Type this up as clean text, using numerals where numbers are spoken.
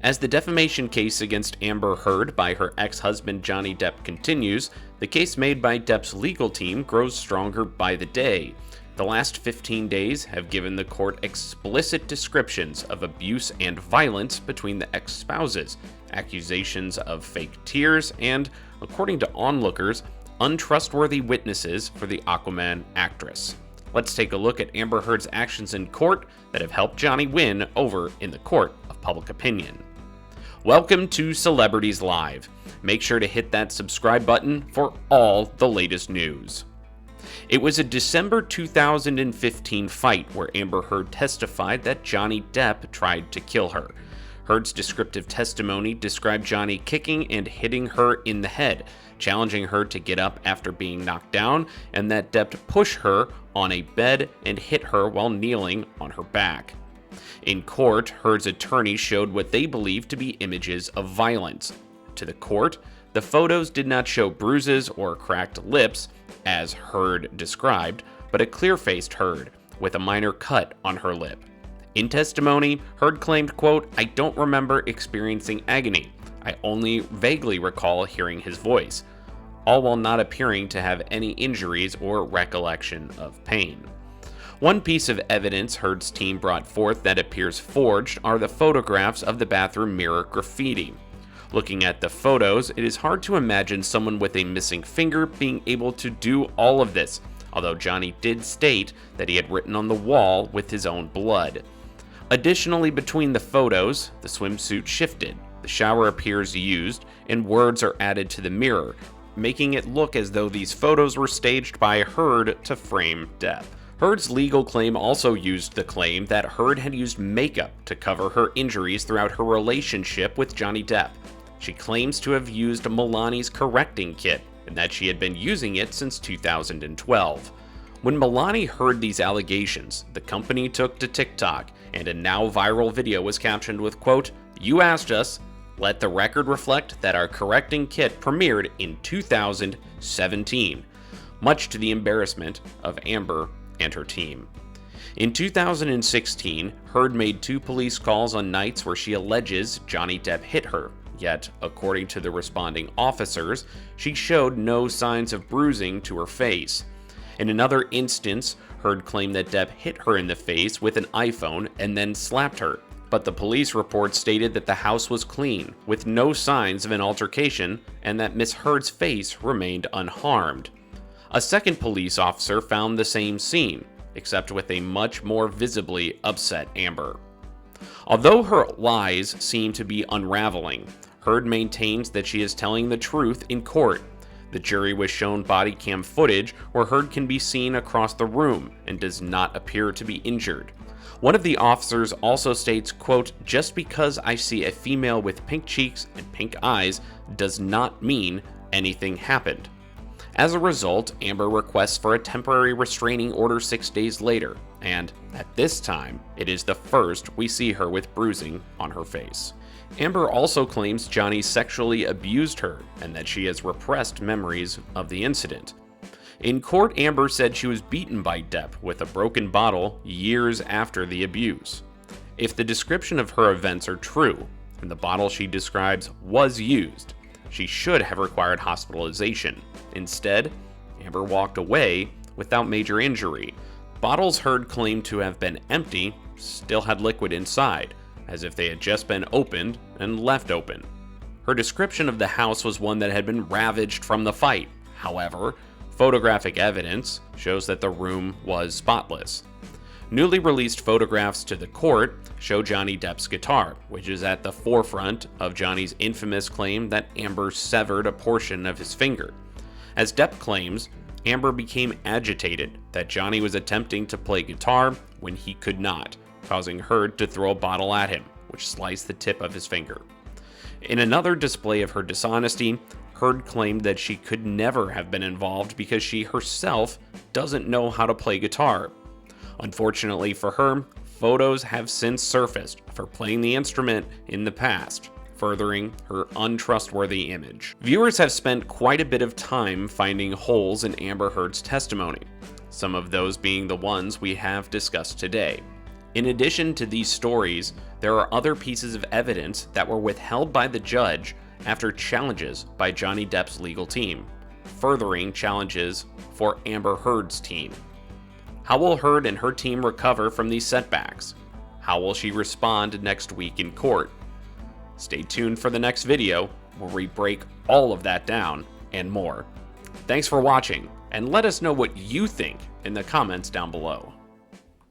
As the defamation case against Amber Heard by her ex-husband Johnny Depp continues, the case made by Depp's legal team grows stronger by the day. The last 15 days have given the court explicit descriptions of abuse and violence between the ex-spouses, accusations of fake tears, and, according to onlookers, untrustworthy witnesses for the Aquaman actress. Let's take a look at Amber Heard's actions in court that have helped Johnny win over in the court of public opinion. Welcome to Celebrities Live. Make sure to hit that subscribe button for all the latest news. It was a December 2015 fight where Amber Heard testified that Johnny Depp tried to kill her. Heard's descriptive testimony described Johnny kicking and hitting her in the head, challenging her to get up after being knocked down, and that Depp pushed her on a bed and hit her while kneeling on her back. In court, Heard's attorney showed what they believed to be images of violence. To the court, the photos did not show bruises or cracked lips, as Heard described, but a clear-faced Heard with a minor cut on her lip. In testimony, Heard claimed, quote, "I don't remember experiencing agony. I only vaguely recall hearing his voice," all while not appearing to have any injuries or recollection of pain. One piece of evidence Heard's team brought forth that appears forged are the photographs of the bathroom mirror graffiti. Looking at the photos, it is hard to imagine someone with a missing finger being able to do all of this, although Johnny did state that he had written on the wall with his own blood. Additionally, between the photos, the swimsuit shifted, the shower appears used, and words are added to the mirror, making it look as though these photos were staged by Heard to frame Depp. Heard's legal claim also used the claim that Heard had used makeup to cover her injuries throughout her relationship with Johnny Depp. She claims to have used Milani's correcting kit, and that she had been using it since 2012. When Milani heard these allegations, the company took to TikTok, and a now viral video was captioned with, quote, "You asked us. Let the record reflect that our correcting kit premiered in 2017, much to the embarrassment of Amber and her team. In 2016, Heard made 2 police calls on nights where she alleges Johnny Depp hit her, yet, according to the responding officers, she showed no signs of bruising to her face. In another instance, Heard claimed that Depp hit her in the face with an iPhone and then slapped her, but the police report stated that the house was clean, with no signs of an altercation, and that Miss Heard's face remained unharmed. A second police officer found the same scene, except with a much more visibly upset Amber. Although her lies seem to be unraveling, Heard maintains that she is telling the truth in court. The jury was shown body cam footage where Heard can be seen across the room and does not appear to be injured. One of the officers also states, quote, "Just because I see a female with pink cheeks and pink eyes does not mean anything happened." As a result, Amber requests for a temporary restraining order 6 days later, and at this time, it is the first we see her with bruising on her face. Amber also claims Johnny sexually abused her and that she has repressed memories of the incident. In court, Amber said she was beaten by Depp with a broken bottle years after the abuse. If the description of her events are true, and the bottle she describes was used, she should have required hospitalization. Instead, Amber walked away without major injury. Bottles Heard claimed to have been empty still had liquid inside, as if they had just been opened and left open. Her description of the house was one that had been ravaged from the fight. However, photographic evidence shows that the room was spotless. Newly released photographs to the court show Johnny Depp's guitar, which is at the forefront of Johnny's infamous claim that Amber severed a portion of his finger. As Depp claims, Amber became agitated that Johnny was attempting to play guitar when he could not, causing Heard to throw a bottle at him, which sliced the tip of his finger. In another display of her dishonesty, Heard claimed that she could never have been involved because she herself doesn't know how to play guitar. Unfortunately for her, photos have since surfaced of her playing the instrument in the past, furthering her untrustworthy image. Viewers have spent quite a bit of time finding holes in Amber Heard's testimony, some of those being the ones we have discussed today. In addition to these stories, there are other pieces of evidence that were withheld by the judge after challenges by Johnny Depp's legal team, furthering challenges for Amber Heard's team. How will Heard and her team recover from these setbacks? How will she respond next week in court? Stay tuned for the next video where we break all of that down and more. Thanks for watching, and let us know what you think in the comments down below.